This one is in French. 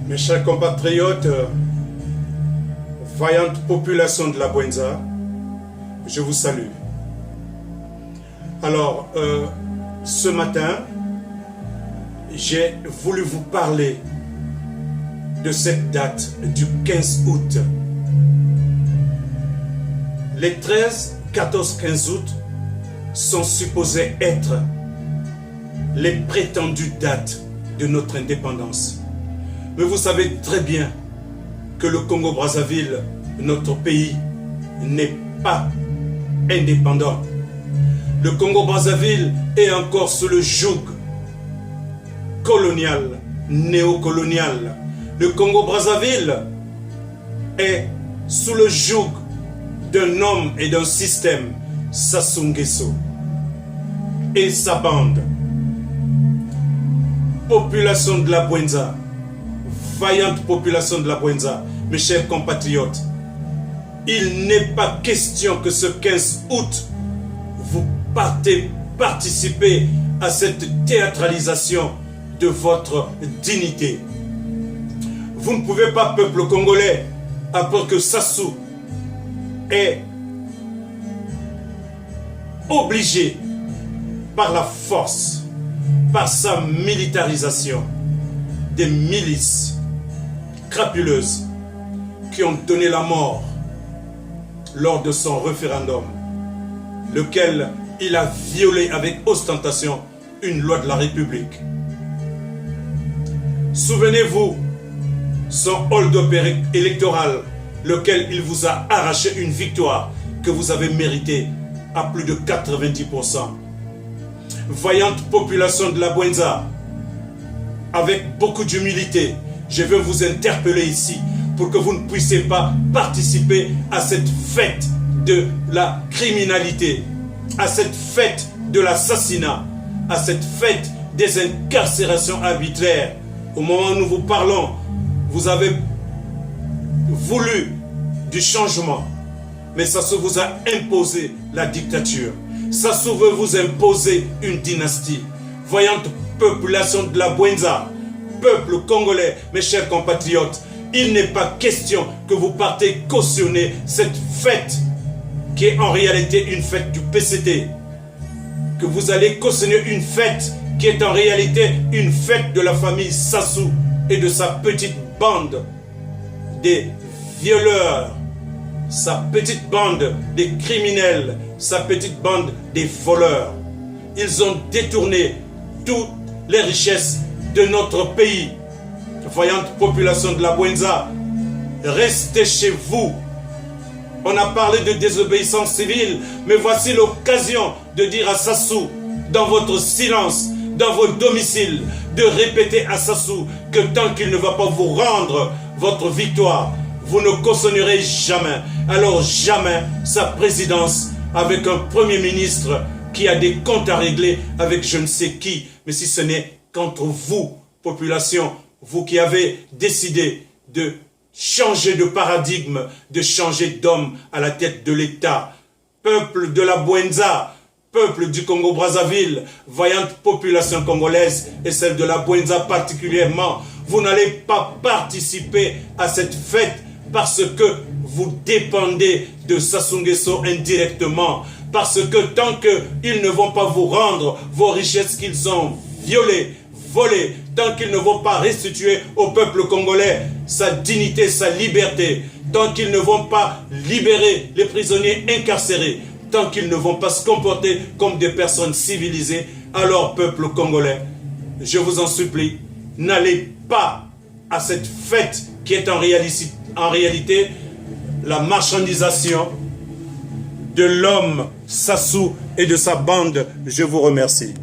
Mes chers compatriotes, vaillante population de la Bwenza, je vous salue. Alors, ce matin, j'ai voulu vous parler de cette date du 15 août. Les 13, 14, 15 août sont supposés être les prétendues dates de notre indépendance. Mais vous savez très bien que le Congo-Brazzaville, notre pays, n'est pas indépendant. Le Congo-Brazzaville est encore sous le joug colonial, néocolonial. Le Congo-Brazzaville est sous le joug d'un homme et d'un système, Sassou Nguesso et sa bande. Population de la Bwenza, vaillante population de la Bwenza, mes chers compatriotes, il n'est pas question que ce 15 août, vous partez participer à cette théâtralisation de votre dignité. Vous ne pouvez pas, peuple congolais, après que Sassou est obligé par la force, par sa militarisation, des milices crapuleuses qui ont donné la mort lors de son référendum, lequel il a violé avec ostentation une loi de la République. Souvenez-vous, son hold-up électoral, lequel il vous a arraché une victoire que vous avez méritée à plus de 90%. Vaillante population de la Bwenza, avec beaucoup d'humilité, je veux vous interpeller ici pour que vous ne puissiez pas participer à cette fête de la criminalité, à cette fête de l'assassinat, à cette fête des incarcérations arbitraires. Au moment où nous vous parlons, vous avez voulu du changement, mais Sassou vous a imposé la dictature. Sassou veut vous imposer une dynastie. Voyante population de la Bwenza, peuple congolais, mes chers compatriotes, il n'est pas question que vous partez cautionner cette fête qui est en réalité une fête du PCT, que vous allez cautionner une fête qui est en réalité une fête de la famille Sassou et de sa petite bande des violeurs, sa petite bande des criminels, sa petite bande des voleurs. Ils ont détourné toutes les richesses de notre pays. Voyante population de la Bwenza, restez chez vous. On a parlé de désobéissance civile, mais voici l'occasion de dire à Sassou, dans votre silence, dans vos domiciles, de répéter à Sassou que tant qu'il ne va pas vous rendre votre victoire, vous ne cautionnerez jamais, alors jamais sa présidence avec un premier ministre qui a des comptes à régler avec je ne sais qui, mais si ce n'est qu'entre vous, population, vous qui avez décidé de changer de paradigme, de changer d'homme à la tête de l'État. Peuple de la Bwenza, peuple du Congo-Brazzaville, vaillante population congolaise et celle de la Bwenza particulièrement, vous n'allez pas participer à cette fête parce que vous dépendez de Sassou Nguesso indirectement, parce que tant qu'ils ne vont pas vous rendre vos richesses qu'ils ont violées, volées, tant qu'ils ne vont pas restituer au peuple congolais sa dignité, sa liberté, tant qu'ils ne vont pas libérer les prisonniers incarcérés, tant qu'ils ne vont pas se comporter comme des personnes civilisées, alors peuple congolais, je vous en supplie, n'allez pas à cette fête qui est en réalité la marchandisation de l'homme Sassou et de sa bande. Je vous remercie.